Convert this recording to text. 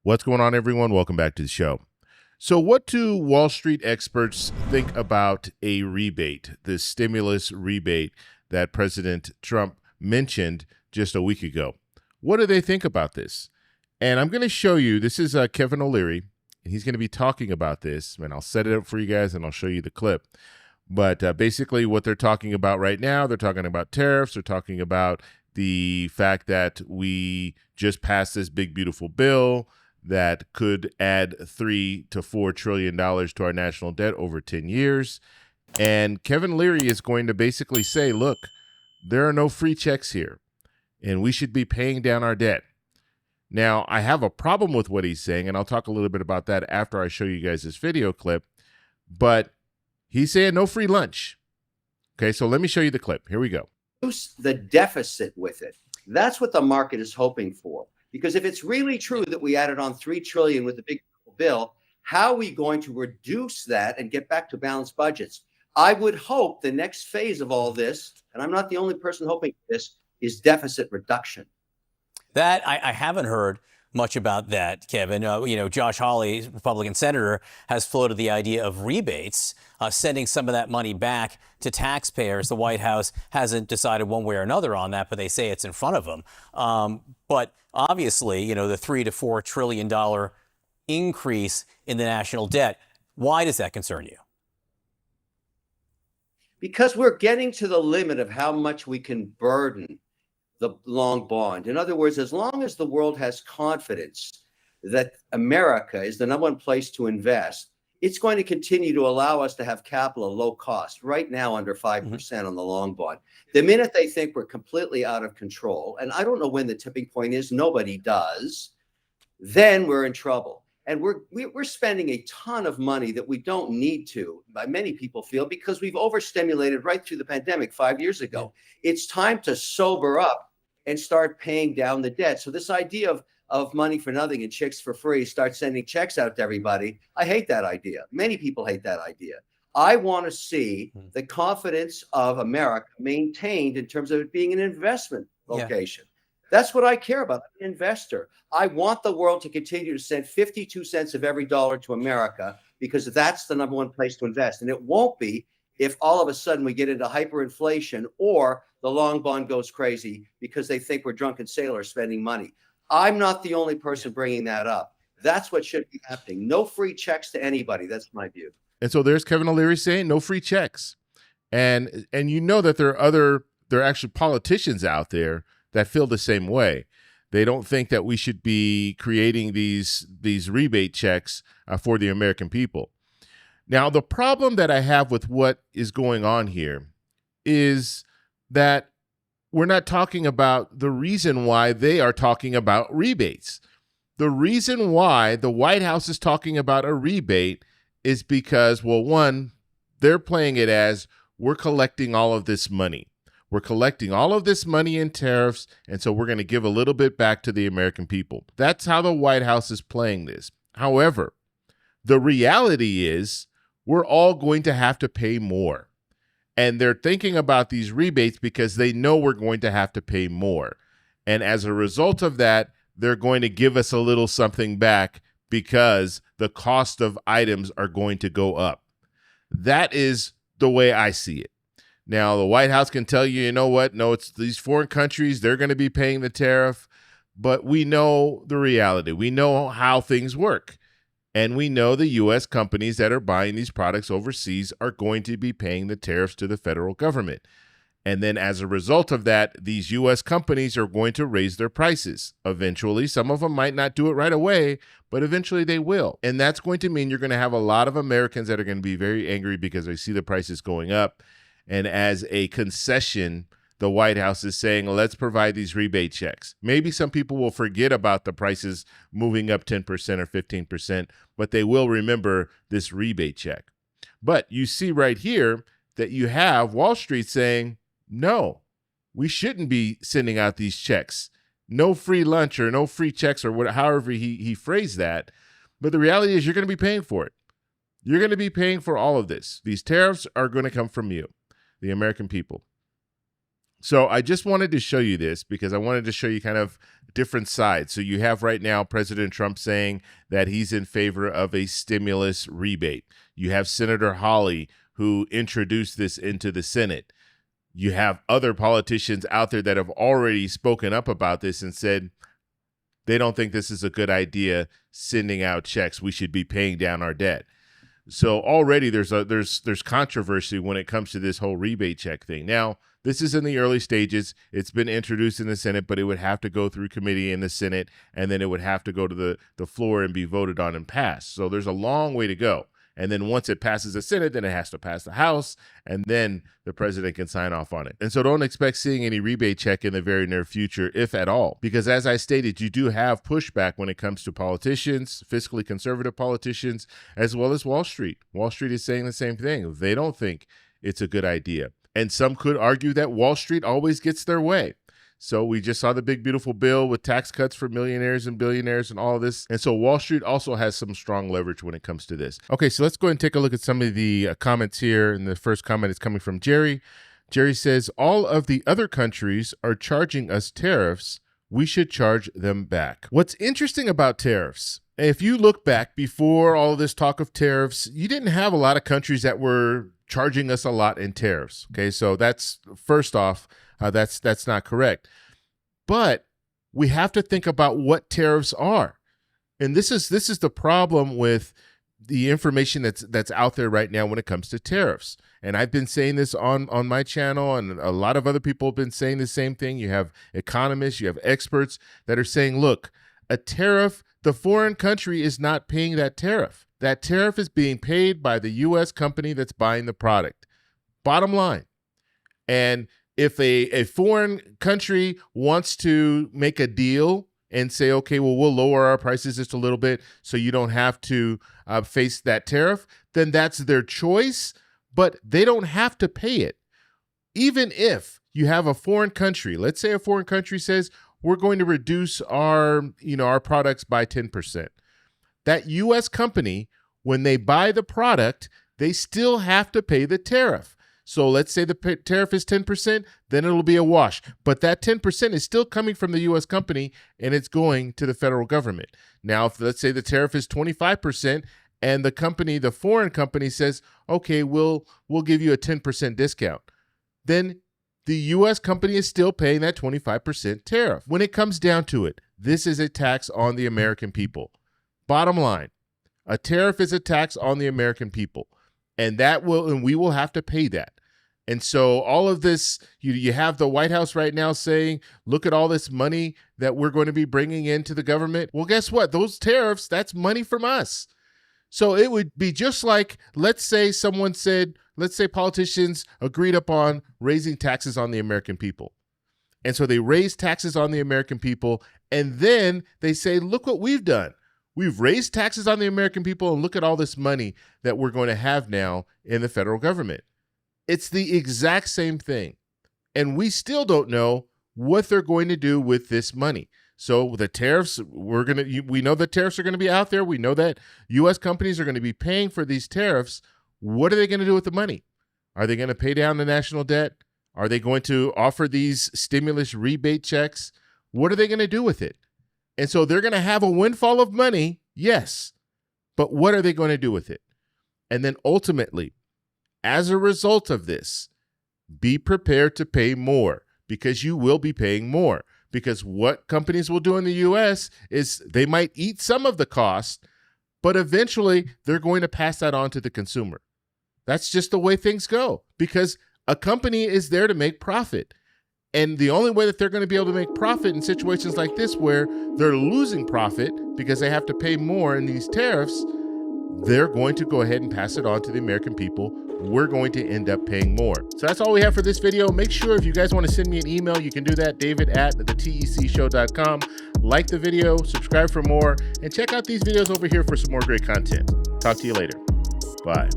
What's going on, everyone? Welcome back to the show. So what do Wall Street experts think about a rebate, this stimulus rebate that President Trump mentioned just a week ago? What do they think about this? And I'm going to show you, this is Kevin O'Leary, and he's going to be talking about this, and I'll set it up for you guys, and I'll show you the clip. But basically what they're talking about right now, they're talking about tariffs, they're talking about the fact that we just passed this big, beautiful bill that could add $3 to $4 trillion to our national debt over 10 years. And Kevin Leary is going to basically say, look, there are no free checks here, and we should be paying down our debt. Now, I have a problem with what he's saying, and I'll talk a little bit about that after I show you guys this video clip, but he's saying no free lunch. Okay, so let me show you the clip. Here we go. The deficit with it. That's what the market is hoping for. Because if it's really true that we added on $3 trillion with the big bill, how are we going to reduce that and get back to balanced budgets? I would hope the next phase of all this, and I'm not the only person hoping for this, is deficit reduction. That I haven't heard much about that, Kevin. Josh Hawley, Republican senator, has floated the idea of rebates, sending some of that money back to taxpayers. The White House hasn't decided one way or another on that, but they say it's in front of them. But obviously, the $3 to $4 trillion increase in the national debt, why does that concern you? Because we're getting to the limit of how much we can burden the long bond. In other words, as long as the world has confidence that America is the #1 place to invest, it's going to continue to allow us to have capital at low cost, right now under 5% on the long bond. The minute they think we're completely out of control, and I don't know when the tipping point is, nobody does, then we're in trouble. And we're spending a ton of money that we don't need to, by many people feel, because we've overstimulated right through the pandemic 5 years ago. It's time to sober up and start paying down the debt. So this idea of money for nothing and checks for free, start sending checks out to everybody, I hate that idea. Many people hate that idea. I want to see the confidence of America maintained in terms of it being an investment location. Yeah. That's what I care about. I'm an investor. I want the world to continue to send 52 cents of every dollar to America because that's the #1 place to invest. And it won't be if all of a sudden we get into hyperinflation or the long bond goes crazy because they think we're drunken sailors spending money. I'm not the only person bringing that up. That's what should be happening. No free checks to anybody. That's my view. And so there's Kevin O'Leary saying no free checks. And you know that there are actually politicians out there that feel the same way. They don't think that we should be creating these rebate checks for the American people. Now, the problem that I have with what is going on here is that we're not talking about the reason why they are talking about rebates. The reason why the White House is talking about a rebate is because, well, one, they're playing it as we're collecting all of this money. We're collecting all of this money in tariffs, and so we're going to give a little bit back to the American people. That's how the White House is playing this. However, the reality is we're all going to have to pay more. And they're thinking about these rebates because they know we're going to have to pay more. And as a result of that, they're going to give us a little something back because the cost of items are going to go up. That is the way I see it. Now, the White House can tell you, you know what? No, it's these foreign countries. They're going to be paying the tariff. But we know the reality. We know how things work. And we know the U.S. companies that are buying these products overseas are going to be paying the tariffs to the federal government. And then as a result of that, these U.S. companies are going to raise their prices. Eventually, some of them might not do it right away, but eventually they will. And that's going to mean you're going to have a lot of Americans that are going to be very angry because they see the prices going up. And as a concession, the White House is saying, let's provide these rebate checks. Maybe some people will forget about the prices moving up 10% or 15%, but they will remember this rebate check. But you see right here that you have Wall Street saying, no, we shouldn't be sending out these checks. No free lunch or no free checks or whatever, however he phrased that. But the reality is you're going to be paying for it. You're going to be paying for all of this. These tariffs are going to come from you, the American people. So I just wanted to show you this because I wanted to show you kind of different sides. So you have right now President Trump saying that he's in favor of a stimulus rebate. You have Senator Hawley, who introduced this into the Senate. You have other politicians out there that have already spoken up about this and said they don't think this is a good idea, sending out checks. We should be paying down our debt. So already there's controversy when it comes to this whole rebate check thing. Now, this is in the early stages. It's been introduced in the Senate, but it would have to go through committee in the Senate, and then it would have to go to the floor and be voted on and passed. So there's a long way to go. And then once it passes the Senate, then it has to pass the House, and then the president can sign off on it. And so don't expect seeing any rebate check in the very near future, if at all. Because as I stated, you do have pushback when it comes to politicians, fiscally conservative politicians, as well as Wall Street. Wall Street is saying the same thing. They don't think it's a good idea. And some could argue that Wall Street always gets their way. So we just saw the big, beautiful bill with tax cuts for millionaires and billionaires and all of this. And so Wall Street also has some strong leverage when it comes to this. Okay, so let's go ahead and take a look at some of the comments here. And the first comment is coming from Jerry. Jerry says, all of the other countries are charging us tariffs. We should charge them back. What's interesting about tariffs, if you look back before all this talk of tariffs, you didn't have a lot of countries that were charging us a lot in tariffs. Okay, so that's first off, that's not correct. But we have to think about what tariffs are. And this is the problem with the information that's out there right now when it comes to tariffs. And I've been saying this on my channel, and a lot of other people have been saying the same thing. You have economists, you have experts that are saying, look, a tariff, the foreign country is not paying that tariff. That tariff is being paid by the U.S. company that's buying the product. Bottom line. And if a foreign country wants to make a deal and say, okay, well, we'll lower our prices just a little bit so you don't have to face that tariff, then that's their choice, but they don't have to pay it. Even if you have a foreign country, let's say a foreign country says, we're going to reduce our products by 10%. That U.S. company, when they buy the product, they still have to pay the tariff. So let's say the tariff is 10%, then it'll be a wash. But that 10% is still coming from the U.S. company, and it's going to the federal government. Now, if let's say the tariff is 25%, and the foreign company says, okay, we'll give you a 10% discount, then the U.S. company is still paying that 25% tariff. When it comes down to it, this is a tax on the American people. Bottom line, a tariff is a tax on the American people, and we will have to pay that. And so all of this, you have the White House right now saying, look at all this money that we're going to be bringing into the government. Well, guess what? Those tariffs, that's money from us. So it would be just like, let's say politicians agreed upon raising taxes on the American people. And so they raise taxes on the American people, and then they say, look what we've done. We've raised taxes on the American people, and look at all this money that we're going to have now in the federal government. It's the exact same thing. And we still don't know what they're going to do with this money. So the tariffs, we know the tariffs are going to be out there. We know that U.S. companies are going to be paying for these tariffs. What are they going to do with the money? Are they going to pay down the national debt? Are they going to offer these stimulus rebate checks? What are they going to do with it? And so they're going to have a windfall of money, yes, but what are they going to do with it? And then ultimately, as a result of this, be prepared to pay more, because you will be paying more. Because what companies will do in the U.S. is they might eat some of the cost, but eventually they're going to pass that on to the consumer. That's just the way things go, because a company is there to make profit. And the only way that they're going to be able to make profit in situations like this, where they're losing profit because they have to pay more in these tariffs, they're going to go ahead and pass it on to the American people. We're going to end up paying more. So that's all we have for this video. Make sure if you guys want to send me an email, you can do that, david@thetecshow.com. Like the video, subscribe for more, and check out these videos over here for some more great content. Talk to you later. Bye.